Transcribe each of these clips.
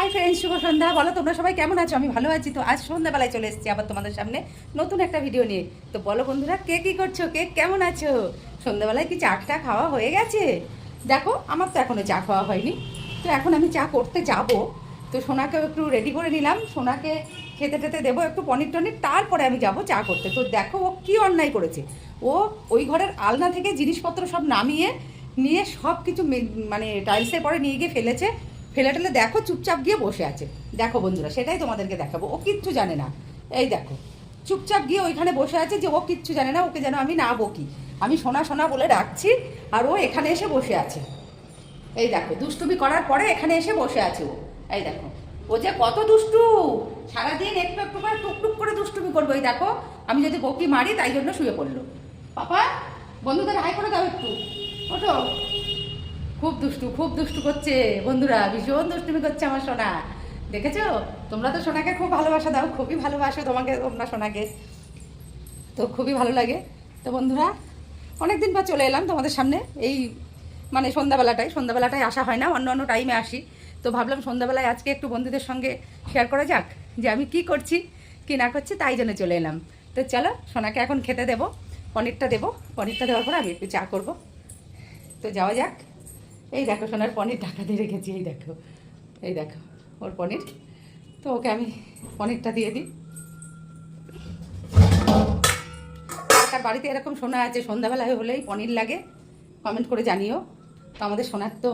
Hi friends, শুভ সন্ধ্যা। বলো তোমরা সবাই কেমন আছো? আমি ভালো আছি। তো আজ সন্ধ্যাবেলায় চলে এসেছি আবার তোমাদের সামনে নতুন একটা ভিডিও নিয়ে। তো বলো বন্ধুরা, কে কী করছো, কে কেমন আছো? সন্ধ্যাবেলায় কি চাটা খাওয়া হয়ে গেছে? দেখো আমার তো এখনও চা খাওয়া হয়নি। তো এখন আমি চা করতে যাব। তো সোনাকেও একটু রেডি করে নিলাম, সোনাকে খেতে টেতে দেবো একটু পনির টনির, তারপরে আমি যাব চা করতে। তো দেখো ও কী অন্যায় করেছে। ও ওই ঘরের আলনা থেকে জিনিসপত্র সব নামিয়ে নিয়ে সব কিছু মানে টাইলসের পরে নিয়ে গিয়ে ফেলেছে। ফেলে টেলে দেখো চুপচাপ গিয়ে বসে আছে। দেখো বন্ধুরা, সেটাই তোমাদেরকে দেখাবো। ও কিচ্ছু জানে না। এই দেখো চুপচাপ গিয়ে ওইখানে বসে আছে, যে ও কিচ্ছু জানে না, ওকে যেন আমি না বকি। আমি সোনা সোনা বলে ডাকছি আর ও এখানে এসে বসে আছে। এই দেখো দুষ্টুমি করার পরে এখানে এসে বসে আছে ও। এই দেখো ও যে কত দুষ্টু, সারাদিন একটু একটু করে টুকটুক করে দুষ্টুমি করবো। এই দেখো আমি যদি বকি মারি তাই জন্য শুয়ে পড়লো। পাপা বন্ধুদের হাই করে দাও একটু, ওঠো। খুব দুষ্টু করছে বন্ধুরা, ভীষণ দুষ্টুমি করছে আমার সোনা। দেখেছো? তোমরা তো সোনাকে খুব ভালোবাসা দাও, খুবই ভালোবাসো তোমাকে, তোমরা সোনাকে। তো খুবই ভালো লাগে। তো বন্ধুরা, অনেকদিন পর চলে এলাম তোমাদের সামনে। এই মানে সন্ধ্যাবেলাটায় আসা হয় না, অন্য অন্য টাইমে আসি। তো ভাবলাম সন্ধ্যাবেলায় আজকে একটু বন্ধুদের সঙ্গে শেয়ার করা যাক যে আমি কি করছি কি না করছি, তাই জন্য চলে এলাম। তো চলো সোনাকে এখন খেতে দেবো, পনিরটা দেওয়ার পর আমি একটু চা করব। তো যাওয়া যাক। এই দেখো সোনার পনির ঢাকা দিয়ে রেখেছি, এই দেখো ওর পনির। তো ওকে আমি পনিরটা দিয়ে দিই। কার বাড়িতে এরকম সোনা আছে সন্ধ্যাবেলায় হলেই পনির লাগে, কমেন্ট করে জানিও। তো আমাদের সোনার তো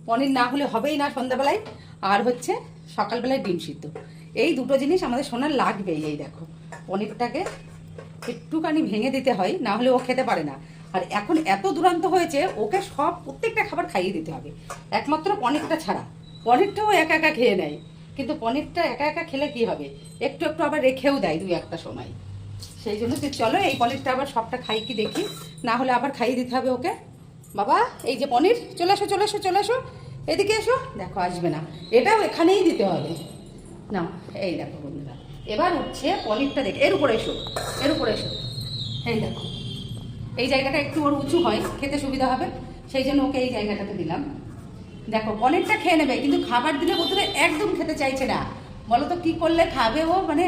পনির না হলে হবেই না সন্ধ্যাবেলায়। আর হচ্ছে সকালবেলায় ডিম সিদ্ধ, এই দুটো জিনিস আমাদের সোনার লাগবেই। এই দেখো পনিরটাকে একটুখানি ভেঙে দিতে হয়, না হলে ও খেতে পারে না। আর এখন এত দুরন্ত হয়েছে, ওকে সব প্রত্যেকটা খাবার খাইয়ে দিতে হবে, একমাত্র পনিরটা ছাড়া। পনিরটাও একা একা খেয়ে নেয়, কিন্তু পনিরটা একা একা খেলে কি হবে, একটু একটু আবার রেখেও দেয় দুই একটা সময়। সেই জন্য তো চলো এই পনিরটা আবার সবটা খাই কি দেখি, না হলে আবার খাইয়ে দিতে হবে ওকে। বাবা এই যে পনির, চলে এসো, এদিকে এসো। দেখো আসবে না, এটাও এখানেই দিতে হবে না। এই দেখো বন্ধুরা, এবার উঠছে পনিরটা, দেখে এর উপরে এসো। এই দেখো এই জায়গাটা একটু ওর উঁচু হয়, খেতে সুবিধা হবে, সেই জন্য ওকে এই জায়গাটাতে দিলাম। দেখো পনিরটা খেয়ে নেবে, কিন্তু খাবার দিলে বোধহয় একদম খেতে চাইছে না। বলো তো কী করলে খাবে ও? মানে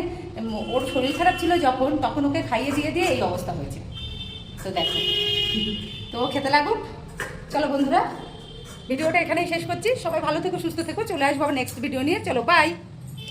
ওর শরীর খারাপ ছিল যখন, তখন ওকে খাইয়ে দিয়ে এই অবস্থা হয়েছে। তো দেখো, তো ও খেতে লাগুক। চলো বন্ধুরা, ভিডিওটা এখানেই শেষ করছি। সবাই ভালো থেকো, সুস্থ থেকো। চলে আসবো আবার নেক্সট ভিডিও নিয়ে। চলো বাই।